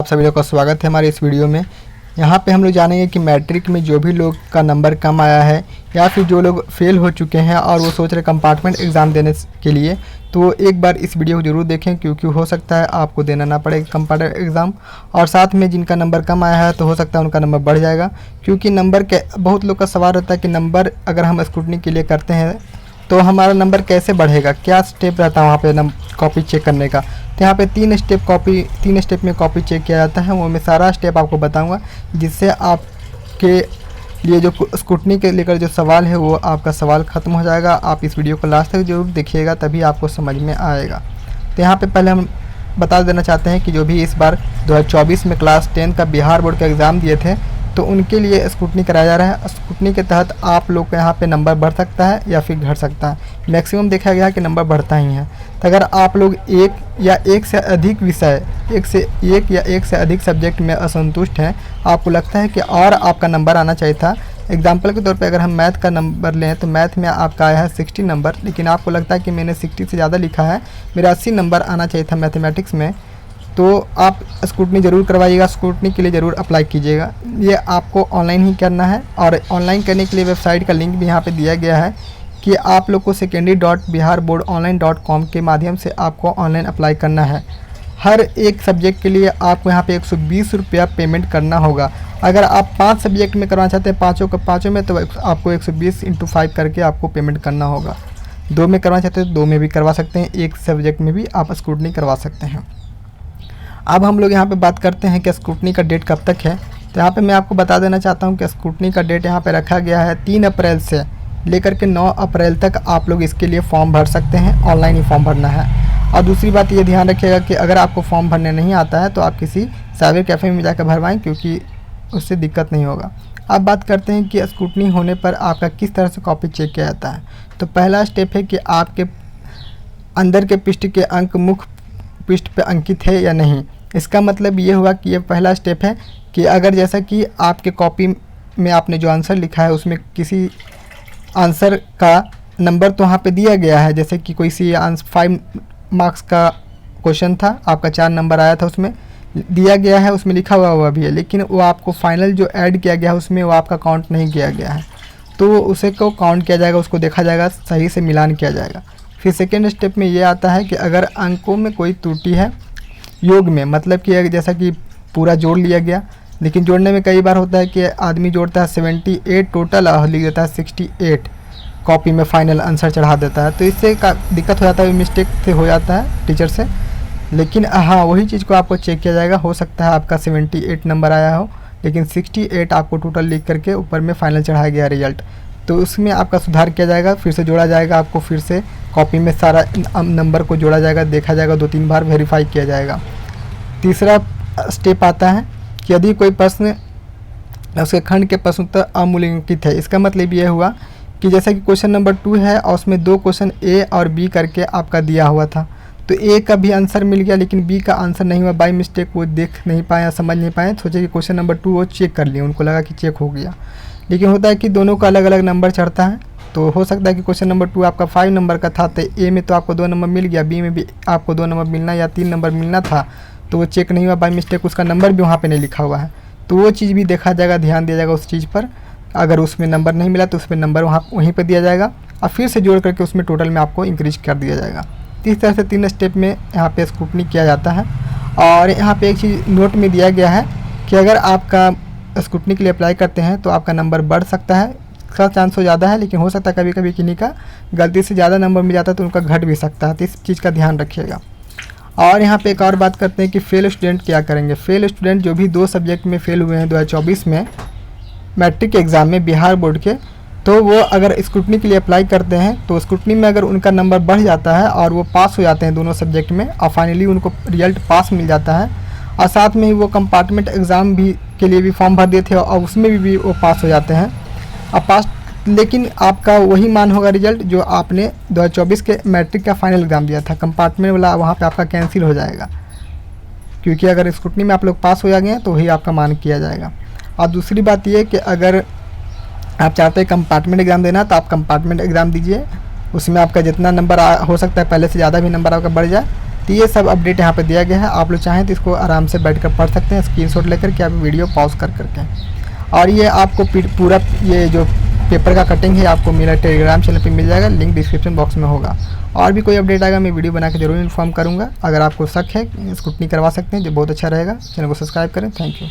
सभी लोग का स्वागत है हमारे इस वीडियो में। यहाँ पे हम लोग जानेंगे कि मैट्रिक में जो भी लोग का नंबर कम आया है या फिर जो लोग फेल हो चुके हैं और वो सोच रहे कंपार्टमेंट एग्ज़ाम देने के लिए, तो एक बार इस वीडियो को ज़रूर देखें क्योंकि हो सकता है आपको देना ना पड़े कंपार्टमेंट एग्ज़ाम। और साथ में जिनका नंबर कम आया है तो हो सकता है उनका नंबर बढ़ जाएगा, क्योंकि नंबर के बहुत लोग का सवाल रहता है कि नंबर अगर हम स्क्रूटनी के लिए करते हैं तो हमारा नंबर कैसे बढ़ेगा, क्या स्टेप रहता है वहाँ पे कॉपी चेक करने का। तो यहाँ पे तीन स्टेप में कॉपी चेक किया जाता है। वो मैं सारा स्टेप आपको बताऊंगा, जिससे आपके लिए जो स्क्रूटनी के लेकर जो सवाल है वो आपका सवाल ख़त्म हो जाएगा। आप इस वीडियो को लास्ट तक जरूर देखिएगा, तभी आपको समझ में आएगा। तो यहाँ पे पहले हम बता देना चाहते हैं कि जो भी इस बार 2024 में क्लास 10 का बिहार बोर्ड का एग्ज़ाम दिए थे तो उनके लिए स्क्रूटनी कराया जा रहा है। स्क्रूटनी के तहत आप लोग का यहाँ पे नंबर बढ़ सकता है या फिर घट सकता है। मैक्सिमम देखा गया है कि नंबर बढ़ता ही है। तो अगर आप लोग एक से अधिक विषय एक से अधिक सब्जेक्ट में असंतुष्ट हैं, आपको लगता है कि और आपका नंबर आना चाहिए था। एग्जाम्पल के तौर पे अगर हम मैथ का नंबर लें तो मैथ में आपका आया है 60 नंबर, लेकिन आपको लगता है कि मैंने 60 से ज़्यादा लिखा है, मेरा 80 नंबर आना चाहिए था मैथमेटिक्स में, तो आप स्क्रूटनी ज़रूर करवाइएगा। स्क्रूटनी के लिए ज़रूर अप्लाई कीजिएगा। ये आपको ऑनलाइन ही करना है और ऑनलाइन करने के लिए वेबसाइट का लिंक भी यहाँ पे दिया गया है कि आप लोग को secondary.biharboardonline.com के माध्यम से आपको ऑनलाइन अप्लाई करना है। हर एक सब्जेक्ट के लिए आपको यहाँ पे 120 रुपया पेमेंट करना होगा। अगर आप 5 सब्जेक्ट में करवाना चाहते हैं पाँचों में, तो आपको 120 × 5 करके आपको पेमेंट करना होगा। 2 में करवाना चाहते हैं तो 2 में भी करवा सकते हैं, एक सब्जेक्ट में भी आप स्क्रूटनी करवा सकते हैं। अब हम लोग यहाँ पे बात करते हैं कि स्क्रूटनी का डेट कब तक है। तो यहाँ पे मैं आपको बता देना चाहता हूँ कि स्क्रूटनी का डेट यहाँ पे रखा गया है 3 अप्रैल से लेकर के 9 अप्रैल तक आप लोग इसके लिए फॉर्म भर सकते हैं। ऑनलाइन ही फॉर्म भरना है। और दूसरी बात ये ध्यान रखिएगा कि अगर आपको फॉर्म भरने नहीं आता है तो आप किसी साइबर कैफ़े में जाकर भरवाएं, क्योंकि उससे दिक्कत नहीं होगा। अब बात करते हैं कि स्क्रूटनी होने पर आपका किस तरह से कॉपी चेक किया जाता है। तो पहला स्टेप है कि आपके अंदर के पृष्ठ के अंक मुख्य पृष्ठ पर अंकित है या नहीं। इसका मतलब ये हुआ कि ये पहला स्टेप है कि अगर जैसा कि आपके कॉपी में आपने जो आंसर लिखा है उसमें किसी आंसर का नंबर तो वहाँ पे दिया गया है, जैसे कि कोई सी 5 मार्क्स का क्वेश्चन था, आपका 4 नंबर आया था, उसमें दिया गया है, उसमें लिखा हुआ भी है, लेकिन वो आपको फाइनल जो ऐड किया गया है उसमें वो आपका काउंट नहीं किया गया है, तो उसे को काउंट किया जाएगा, उसको देखा जाएगा, सही से मिलान किया जाएगा। फिर सेकेंड स्टेप में ये आता है कि अगर अंकों में कोई त्रुटि है योग में, मतलब कि जैसा कि पूरा जोड़ लिया गया, लेकिन जोड़ने में कई बार होता है कि आदमी जोड़ता है 78 टोटल और लिख देता है 68, कॉपी में फाइनल आंसर चढ़ा देता है, तो इससे का दिक्कत हो जाता है, मिस्टेक से हो जाता है टीचर से। लेकिन हाँ, वही चीज़ को आपको चेक किया जाएगा। हो सकता है आपका 78 नंबर आया हो, लेकिन 68 आपको टोटल लिख करके ऊपर में फाइनल चढ़ाया गया रिजल्ट, तो उसमें आपका सुधार किया जाएगा, फिर से जोड़ा जाएगा, आपको फिर से कॉपी में सारा नंबर को जोड़ा जाएगा, देखा जाएगा, 2-3 बार वेरीफाई किया जाएगा। तीसरा स्टेप आता है कि यदि कोई प्रश्न उसके खंड के प्रश्नोत्तर अमूल्यांकित है। इसका मतलब ये हुआ कि जैसा कि क्वेश्चन नंबर 2 है और उसमें 2 क्वेश्चन ए और बी करके आपका दिया हुआ था, तो ए का भी आंसर मिल गया लेकिन बी का आंसर नहीं हुआ, बाई मिस्टेक वो देख नहीं पाए, समझ नहीं पाए, सोचे कि क्वेश्चन नंबर 2 वो चेक कर लिए, उनको लगा कि चेक हो गया, लेकिन होता है कि दोनों का अलग अलग नंबर चढ़ता है। तो हो सकता है कि क्वेश्चन नंबर 2 आपका 5 नंबर का था, तो ए में तो आपको 2 नंबर मिल गया, बी में भी आपको 2 नंबर मिलना या 3 नंबर मिलना था, तो वो चेक नहीं हुआ, बाई मिस्टेक उसका नंबर भी वहाँ पे नहीं लिखा हुआ है, तो वो चीज़ भी देखा जाएगा, ध्यान दिया जाएगा उस चीज़ पर। अगर उसमें नंबर नहीं मिला तो उसमें नंबर वहीं पर दिया जाएगा और फिर से जोड़ करके उसमें टोटल में आपको इंक्रीज कर दिया जाएगा। इस तरह से 3 स्टेप में यहाँ पे स्क्रूटनी किया जाता है। और यहाँ पे एक चीज़ नोट में दिया गया है कि अगर आपका स्क्रूटनी के लिए अप्लाई करते हैं तो आपका नंबर बढ़ सकता है, इसका चांस हो ज़्यादा है, लेकिन हो सकता है कभी कभी किन्हीं का गलती से ज़्यादा नंबर मिल जाता है तो उनका घट भी सकता है, तो इस चीज़ का ध्यान रखिएगा। और यहाँ पे एक और बात करते हैं कि फेल स्टूडेंट क्या करेंगे। फेल स्टूडेंट जो भी 2 सब्जेक्ट में फेल हुए हैं 2024 में मैट्रिक एग्ज़ाम में बिहार बोर्ड के, तो वो अगर स्क्रूटनी के लिए अप्लाई करते हैं तो स्क्रूटनी में अगर उनका नंबर बढ़ जाता है और वो पास हो जाते हैं दोनों सब्जेक्ट में और फाइनली उनको रिजल्ट पास मिल जाता है, और साथ में ही वो कंपार्टमेंट एग्ज़ाम भी के लिए भी फॉर्म भर दिए थे और उसमें भी वो पास हो जाते हैं और पास, लेकिन आपका वही मान होगा रिजल्ट जो आपने 2024 के मैट्रिक का फाइनल एग्ज़ाम दिया था, कंपार्टमेंट वाला वहाँ पे आपका कैंसिल हो जाएगा, क्योंकि अगर स्क्रूटनी में आप लोग पास हो जाएंगे तो वही आपका मान किया जाएगा। और दूसरी बात ये कि अगर आप चाहते हैं कंपार्टमेंट एग्ज़ाम देना तो आप कंपार्टमेंट एग्ज़ाम दीजिए, उसमें आपका जितना नंबर हो सकता है पहले से ज़्यादा भी नंबर आपका बढ़ जाए, तो ये सब अपडेट यहाँ पे दिया गया है। आप लोग चाहें तो इसको आराम से बैठ कर पढ़ सकते हैं, स्क्रीनशॉट लेकर के आप वीडियो पॉज कर करके। और ये आपको पूरा ये जो पेपर का कटिंग है आपको मेरा टेलीग्राम चैनल पे मिल जाएगा, लिंक डिस्क्रिप्शन बॉक्स में होगा। और भी कोई अपडेट आएगा मैं वीडियो बना के जरूर इन्फॉर्म करूँगा। अगर आपको शक है स्क्रूटनी करवा सकते हैं, जो बहुत अच्छा रहेगा। चैनल को सब्सक्राइब करें। Thank you.